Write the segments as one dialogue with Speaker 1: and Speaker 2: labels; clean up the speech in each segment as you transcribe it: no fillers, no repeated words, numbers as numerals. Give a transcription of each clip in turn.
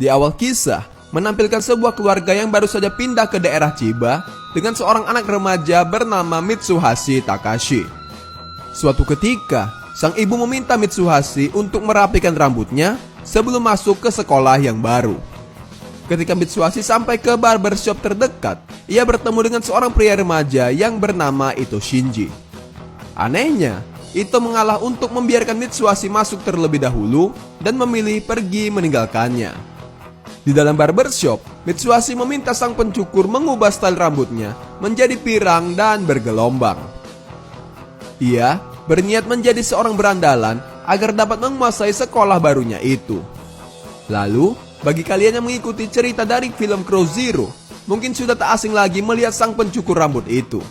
Speaker 1: Di awal kisah, menampilkan sebuah keluarga yang baru saja pindah ke daerah Chiba dengan seorang anak remaja bernama Mitsuhashi Takashi. Suatu ketika, sang ibu meminta Mitsuhashi untuk merapikan rambutnya sebelum masuk ke sekolah yang baru. Ketika Mitsuhashi sampai ke barbershop terdekat, ia bertemu dengan seorang pria remaja yang bernama Ito Shinji. Anehnya, Ito mengalah untuk membiarkan Mitsuhashi masuk terlebih dahulu dan memilih pergi meninggalkannya. Di dalam barbershop, Mitsuhashi meminta sang pencukur mengubah style rambutnya menjadi pirang dan bergelombang. Ia berniat menjadi seorang berandalan agar dapat menguasai sekolah barunya itu. Lalu, bagi kalian yang mengikuti cerita dari film Crow Zero, mungkin sudah tak asing lagi melihat sang pencukur rambut itu.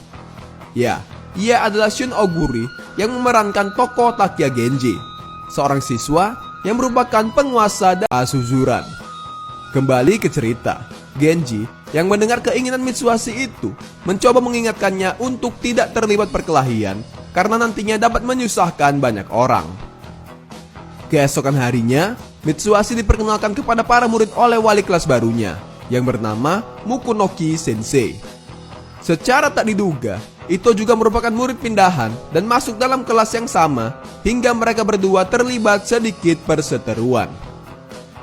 Speaker 1: Ya, ia adalah Shun Oguri yang memerankan tokoh Takia Genji, seorang siswa yang merupakan penguasa dan Suzuran. Kembali ke cerita, Genji yang mendengar keinginan Mitsuhashi itu mencoba mengingatkannya untuk tidak terlibat perkelahian karena nantinya dapat menyusahkan banyak orang. Keesokan harinya, Mitsuhashi diperkenalkan kepada para murid oleh wali kelas barunya yang bernama Mukunoki Sensei. Secara tak diduga, Ito juga merupakan murid pindahan dan masuk dalam kelas yang sama hingga mereka berdua terlibat sedikit perseteruan.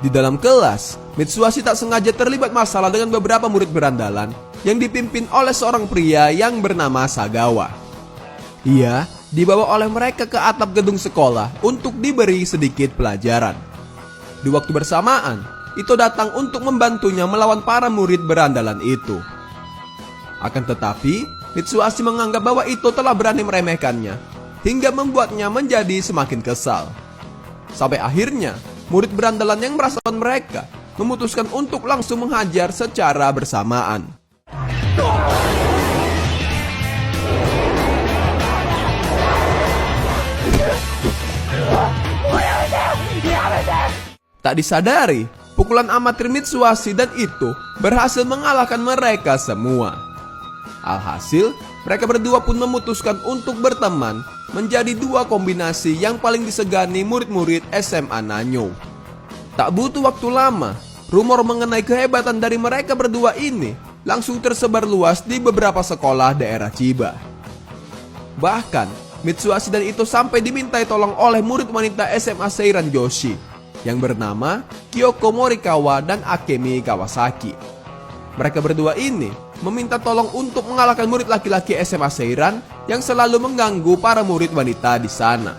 Speaker 1: Di dalam kelas, Mitsuhashi tak sengaja terlibat masalah dengan beberapa murid berandalan yang dipimpin oleh seorang pria yang bernama Sagawa. Ia dibawa oleh mereka ke atap gedung sekolah untuk diberi sedikit pelajaran. Di waktu bersamaan, Ito datang untuk membantunya melawan para murid berandalan itu. Akan tetapi, Mitsuhashi menganggap bahwa Ito telah berani meremehkannya, hingga membuatnya menjadi semakin kesal. Sampai akhirnya, murid berandalan yang merasakan mereka memutuskan untuk langsung menghajar secara bersamaan. Tak disadari, pukulan amatir Mitsuhashi dan Ito berhasil mengalahkan mereka semua. Alhasil, mereka berdua pun memutuskan untuk berteman menjadi dua kombinasi yang paling disegani murid-murid SMA Nanyo. Tak butuh waktu lama, rumor mengenai kehebatan dari mereka berdua ini langsung tersebar luas di beberapa sekolah daerah Chiba. Bahkan, Mitsuhashi dan Ito sampai dimintai tolong oleh murid wanita SMA Seiran Joshi yang bernama Kyoko Morikawa dan Akemi Kawasaki. Mereka berdua ini meminta tolong untuk mengalahkan murid laki-laki SMA Seiran yang selalu mengganggu para murid wanita di sana.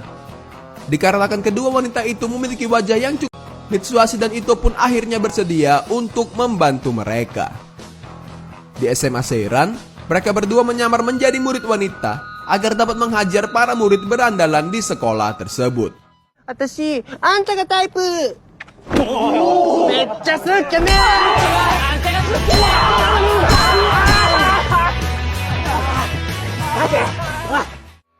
Speaker 1: Dikarenakan kedua wanita itu memiliki wajah yang cukup, Mitsuhashi dan Ito pun akhirnya bersedia untuk membantu mereka. Di SMA Seiran, mereka berdua menyamar menjadi murid wanita agar dapat menghajar para murid berandalan di sekolah tersebut.
Speaker 2: Atashi, anta ga type. Mecca suka ne. Anta ga suka.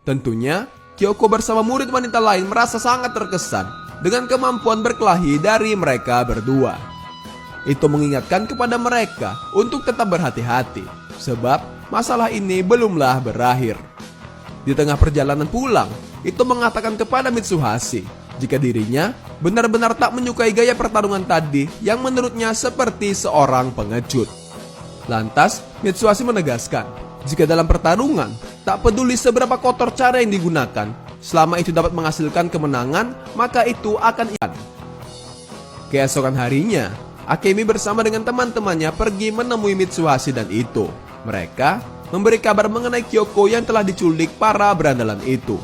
Speaker 1: Tentunya, Kyoko bersama murid wanita lain merasa sangat terkesan dengan kemampuan berkelahi dari mereka berdua. Itu mengingatkan kepada mereka untuk tetap berhati-hati, sebab masalah ini belumlah berakhir. Di tengah perjalanan pulang, Ito mengatakan kepada Mitsuhashi jika dirinya benar-benar tak menyukai gaya pertarungan tadi yang menurutnya seperti seorang pengecut. Lantas, Mitsuhashi menegaskan, jika dalam pertarungan, tak peduli seberapa kotor cara yang digunakan, selama itu dapat menghasilkan kemenangan, maka itu akan ikan. Keesokan harinya, Akemi bersama dengan teman-temannya pergi menemui Mitsuhashi dan Ito. Mereka memberi kabar mengenai Kyoko yang telah diculik para berandalan itu.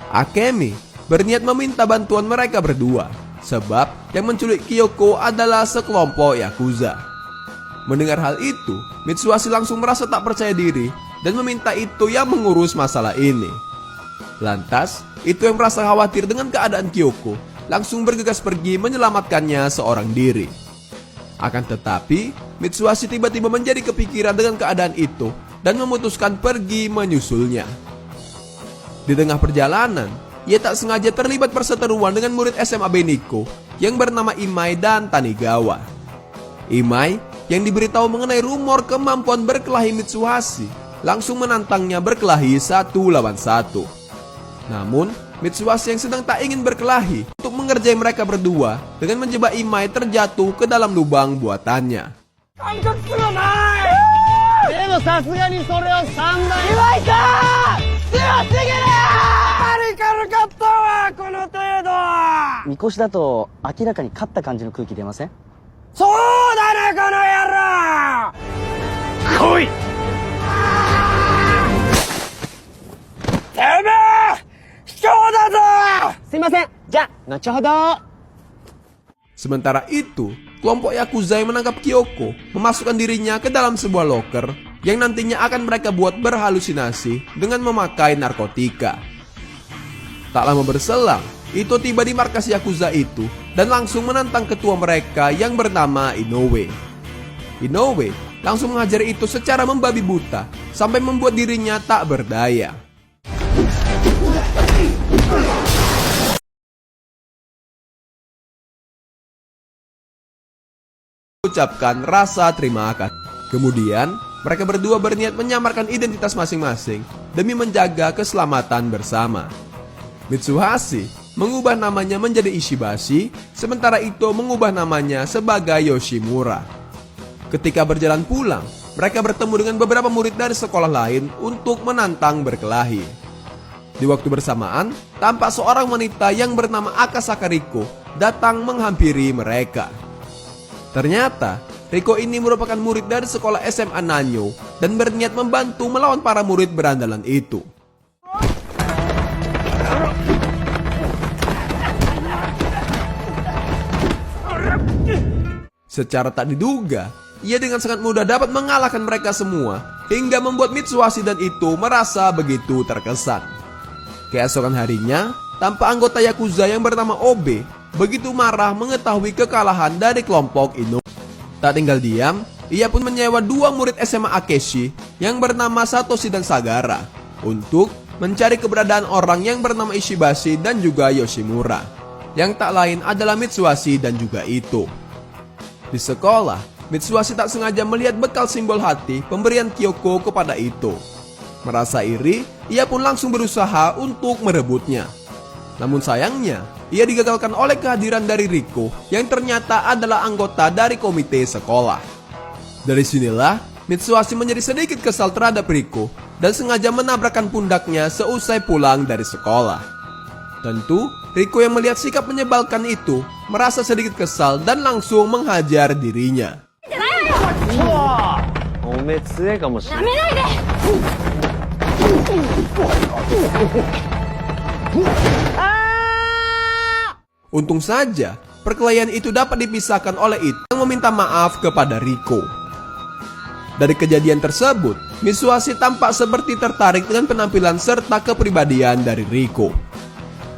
Speaker 1: Akemi berniat meminta bantuan mereka berdua, sebab yang menculik Kyoko adalah sekelompok Yakuza. Mendengar hal itu, Mitsuhashi langsung merasa tak percaya diri dan meminta Ito yang mengurus masalah ini. Lantas, Ito yang merasa khawatir dengan keadaan Kyoko langsung bergegas pergi menyelamatkannya seorang diri. Akan tetapi, Mitsuhashi tiba-tiba menjadi kepikiran dengan keadaan itu dan memutuskan pergi menyusulnya. Di tengah perjalanan, ia tak sengaja terlibat perseteruan dengan murid SMA Beniko yang bernama Imai dan Tanigawa. Imai yang diberitahu mengenai rumor kemampuan berkelahi Mitsuhashi langsung menantangnya berkelahi 1 lawan 1. Namun, Mitsuhashi yang sedang tak ingin berkelahi untuk mengerjai mereka berdua dengan menjebak Imai terjatuh ke dalam lubang buatannya.
Speaker 2: でもさすがにそれを3段岩井か強すぎるやっぱり軽かったわこの程度
Speaker 3: みこしだと明らかに勝った感じの空気出ません？
Speaker 2: そうだねこの野郎来いてめえ卑怯だぞすいませんじゃあ後ほど
Speaker 1: Sementara itu, kelompok Yakuza yang menangkap Kyoko memasukkan dirinya ke dalam sebuah loker yang nantinya akan mereka buat berhalusinasi dengan memakai narkotika. Tak lama berselang, Ito tiba di markas Yakuza itu dan langsung menantang ketua mereka yang bernama Inoue. Inoue langsung menghajar Ito secara membabi buta sampai membuat dirinya tak berdaya. Ucapkan rasa terima kasih. Kemudian, mereka berdua berniat menyamarkan identitas masing-masing demi menjaga keselamatan bersama. Mitsuhashi mengubah namanya menjadi Ishibashi, sementara Ito mengubah namanya sebagai Yoshimura. Ketika berjalan pulang, mereka bertemu dengan beberapa murid dari sekolah lain untuk menantang berkelahi. Di waktu bersamaan, tampak seorang wanita yang bernama Akasaka Riko datang menghampiri mereka. Ternyata, Riko ini merupakan murid dari sekolah SMA Nanyo dan berniat membantu melawan para murid berandalan itu. Secara tak diduga, ia dengan sangat mudah dapat mengalahkan mereka semua hingga membuat Mitsuhashi dan Ito merasa begitu terkesan. Keesokan harinya, tampak anggota Yakuza yang bernama Obe begitu marah mengetahui kekalahan dari kelompok Inoue. Tak tinggal diam, ia pun menyewa dua murid SMA Akeshi yang bernama Satoshi dan Sagara untuk mencari keberadaan orang yang bernama Ishibashi dan juga Yoshimura, yang tak lain adalah Mitsuhashi dan juga Ito. Di sekolah, Mitsuhashi tak sengaja melihat bekal simbol hati pemberian Kyoko kepada Ito. Merasa iri, ia pun langsung berusaha untuk merebutnya. Namun sayangnya, ia digagalkan oleh kehadiran dari Riko yang ternyata adalah anggota dari komite sekolah. Dari sinilah, Mitsuhashi menjadi sedikit kesal terhadap Riko dan sengaja menabrakkan pundaknya seusai pulang dari sekolah. Tentu, Riko yang melihat sikap menyebalkan itu merasa sedikit kesal dan langsung menghajar dirinya. Untung saja, perkelahian itu dapat dipisahkan oleh Ito yang meminta maaf kepada Riko. Dari kejadian tersebut, Mitsuhashi tampak seperti tertarik dengan penampilan serta kepribadian dari Riko.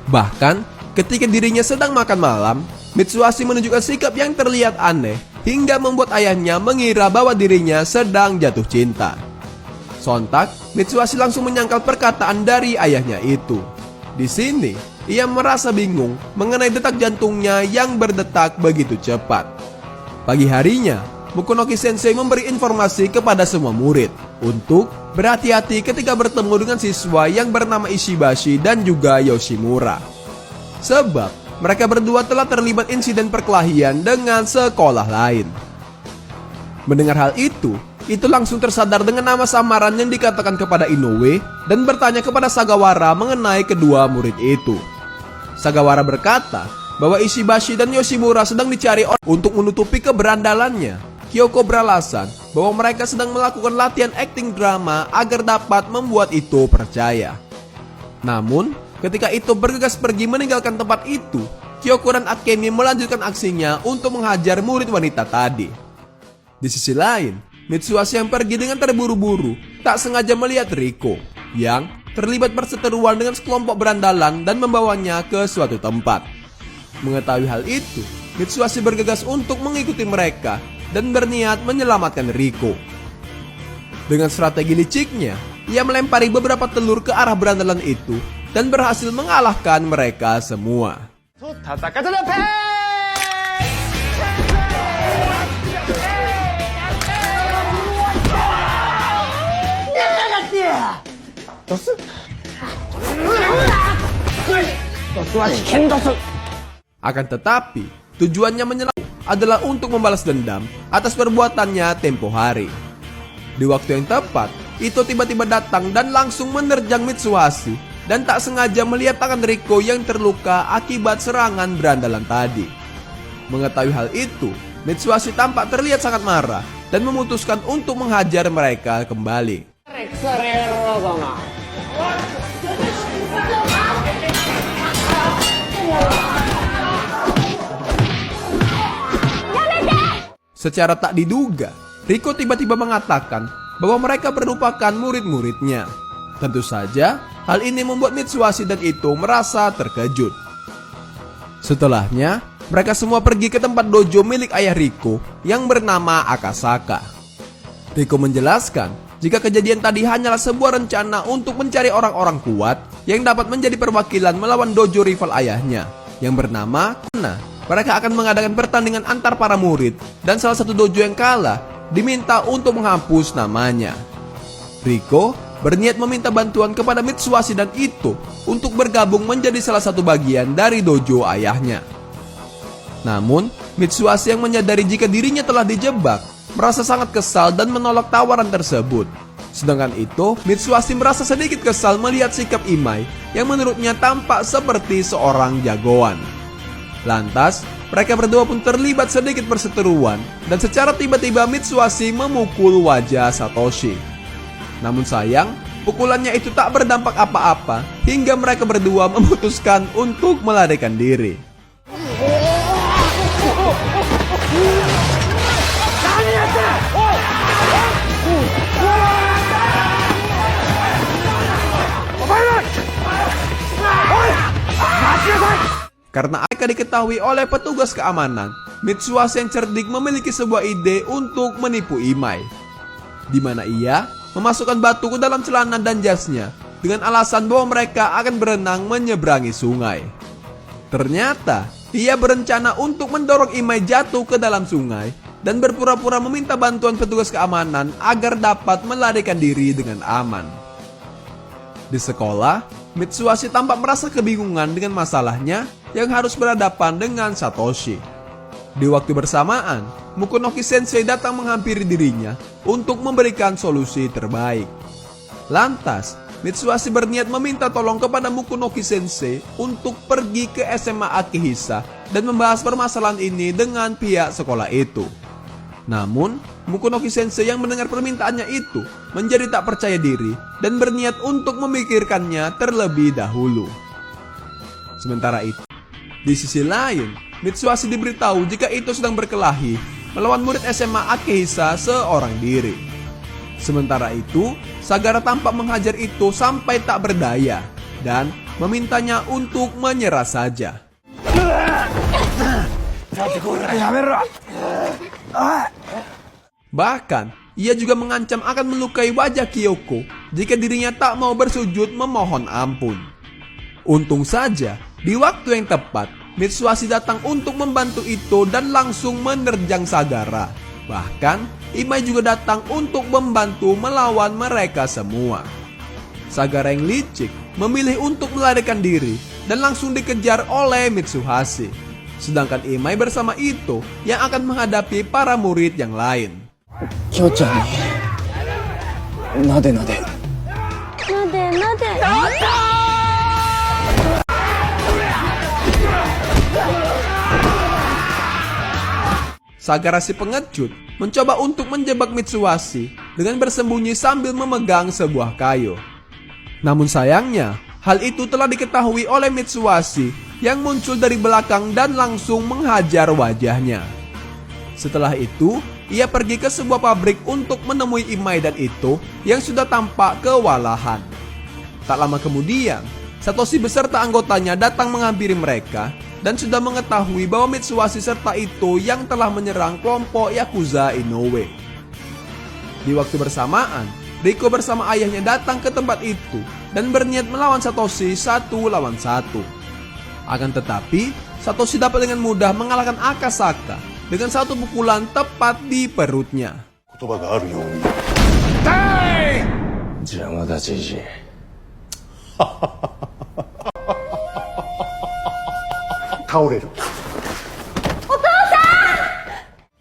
Speaker 1: Bahkan, ketika dirinya sedang makan malam, Mitsuhashi menunjukkan sikap yang terlihat aneh hingga membuat ayahnya mengira bahwa dirinya sedang jatuh cinta. Sontak, Mitsuhashi langsung menyangkal perkataan dari ayahnya itu. Di sini, ia merasa bingung mengenai detak jantungnya yang berdetak begitu cepat. Pagi harinya, Mukonoki Sensei memberi informasi kepada semua murid untuk berhati-hati ketika bertemu dengan siswa yang bernama Ishibashi dan juga Yoshimura. Sebab mereka berdua telah terlibat insiden perkelahian dengan sekolah lain. Mendengar hal itu langsung tersadar dengan nama samaran yang dikatakan kepada Inoue dan bertanya kepada Sagawara mengenai kedua murid itu. Sagawara berkata bahwa Ishibashi dan Yoshimura sedang dicari untuk menutupi keberandalannya. Kyoko beralasan bahwa mereka sedang melakukan latihan akting drama agar dapat membuat Ito percaya. Namun, ketika Ito bergegas pergi meninggalkan tempat itu, Kyoko dan Akemi melanjutkan aksinya untuk menghajar murid wanita tadi. Di sisi lain, Mitsuhashi yang pergi dengan terburu-buru tak sengaja melihat Riko yang terlibat perseteruan dengan sekelompok berandalan dan membawanya ke suatu tempat. Mengetahui hal itu, Mitsuhashi bergegas untuk mengikuti mereka dan berniat menyelamatkan Riko. Dengan strategi liciknya, ia melempari beberapa telur ke arah berandalan itu dan berhasil mengalahkan mereka semua. Akan tetapi, tujuannya menyelam adalah untuk membalas dendam atas perbuatannya tempo hari. Di waktu yang tepat, Ito tiba-tiba datang dan langsung menerjang Mitsuhashi dan tak sengaja melihat tangan Riko yang terluka akibat serangan berandalan tadi. Mengetahui hal itu, Mitsuhashi tampak terlihat sangat marah dan memutuskan untuk menghajar mereka kembali. Secara tak diduga, Riko tiba-tiba mengatakan bahwa mereka merupakan murid-muridnya. Tentu saja, hal ini membuat Mitsuhashi dan Ito merasa terkejut. Setelahnya, mereka semua pergi ke tempat dojo milik ayah Riko yang bernama Akasaka. Riko menjelaskan jika kejadian tadi hanyalah sebuah rencana untuk mencari orang-orang kuat yang dapat menjadi perwakilan melawan dojo rival ayahnya yang bernama Kuna. Mereka akan mengadakan pertandingan antar para murid dan salah satu dojo yang kalah diminta untuk menghapus namanya. Riko berniat meminta bantuan kepada Mitsuhashi dan Ito untuk bergabung menjadi salah satu bagian dari dojo ayahnya. Namun, Mitsuhashi yang menyadari jika dirinya telah dijebak, merasa sangat kesal dan menolak tawaran tersebut. Sedangkan Ito, Mitsuhashi merasa sedikit kesal melihat sikap Imai yang menurutnya tampak seperti seorang jagoan. Lantas, mereka berdua pun terlibat sedikit perseteruan dan secara tiba-tiba Mitsuhashi memukul wajah Satoshi. Namun sayang, pukulannya itu tak berdampak apa-apa hingga mereka berdua memutuskan untuk melarikan diri. Karena mereka diketahui oleh petugas keamanan, Mitsuhashi yang cerdik memiliki sebuah ide untuk menipu Imai, di mana ia memasukkan batu ke dalam celana dan jasnya dengan alasan bahwa mereka akan berenang menyeberangi sungai. Ternyata, ia berencana untuk mendorong Imai jatuh ke dalam sungai dan berpura-pura meminta bantuan petugas keamanan agar dapat melarikan diri dengan aman. Di sekolah, Mitsuhashi tampak merasa kebingungan dengan masalahnya yang harus berhadapan dengan Satoshi. Di waktu bersamaan, Mukonoki Sensei datang menghampiri dirinya untuk memberikan solusi terbaik. Lantas, Mitsuhashi berniat meminta tolong kepada Mukonoki Sensei untuk pergi ke SMA Akihisa dan membahas permasalahan ini dengan pihak sekolah itu. Namun, Mukonoki Sensei yang mendengar permintaannya itu menjadi tak percaya diri dan berniat untuk memikirkannya terlebih dahulu. Sementara itu, di sisi lain, Mitsuhashi diberitahu jika Ito sedang berkelahi melawan murid SMA Akihisa seorang diri. Sementara itu, Sagara tampak menghajar Ito sampai tak berdaya dan memintanya untuk menyerah saja. Bahkan, ia juga mengancam akan melukai wajah Kyoko jika dirinya tak mau bersujud memohon ampun. Untung saja, di waktu yang tepat, Mitsuhashi datang untuk membantu Ito dan langsung menerjang Sagara. Bahkan, Imai juga datang untuk membantu melawan mereka semua. Sagara yang licik memilih untuk melarikan diri dan langsung dikejar oleh Mitsuhashi. Sedangkan Imai bersama Ito yang akan menghadapi para murid yang lain.
Speaker 3: Kyo-chan ni nade-nade.
Speaker 1: Sagara si pengecut mencoba untuk menjebak Mitsuhashi dengan bersembunyi sambil memegang sebuah kayu. Namun sayangnya, hal itu telah diketahui oleh Mitsuhashi yang muncul dari belakang dan langsung menghajar wajahnya. Setelah itu, ia pergi ke sebuah pabrik untuk menemui Imai dan Ito yang sudah tampak kewalahan. Tak lama kemudian, Satoshi beserta anggotanya datang menghampiri mereka dan sudah mengetahui bahwa Mitsuhashi serta Ito yang telah menyerang kelompok Yakuza Inoue. Di waktu bersamaan, Riko bersama ayahnya datang ke tempat itu dan berniat melawan Satoshi 1 lawan 1. Akan tetapi, Satoshi dapat dengan mudah mengalahkan Akasaka dengan satu pukulan tepat di perutnya.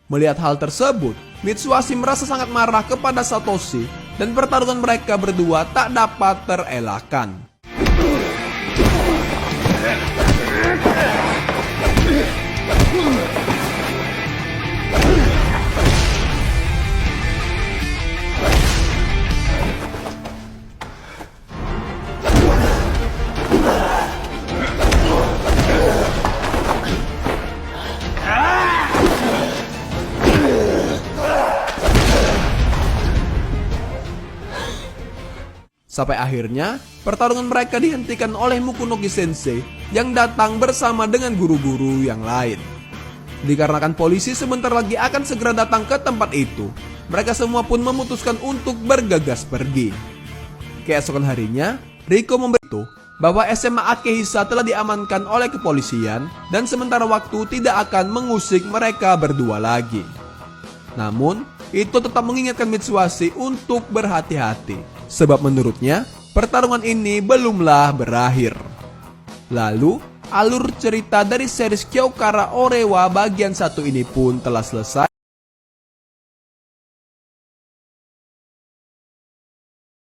Speaker 1: Melihat hal tersebut, Mitsuhashi merasa sangat marah kepada Satoshi dan pertarungan mereka berdua tak dapat terelakkan. Sampai akhirnya, pertarungan mereka dihentikan oleh Mukunogi Sensei yang datang bersama dengan guru-guru yang lain. Dikarenakan polisi sebentar lagi akan segera datang ke tempat itu, mereka semua pun memutuskan untuk bergegas pergi. Keesokan harinya, Riko memberitahu bahwa SMA Akehisa telah diamankan oleh kepolisian dan sementara waktu tidak akan mengusik mereka berdua lagi. Namun, itu tetap mengingatkan Mitsuhashi untuk berhati-hati. Sebab menurutnya, pertarungan ini belumlah berakhir. Lalu, alur cerita dari series Kyokara Orewa bagian 1 ini pun telah selesai.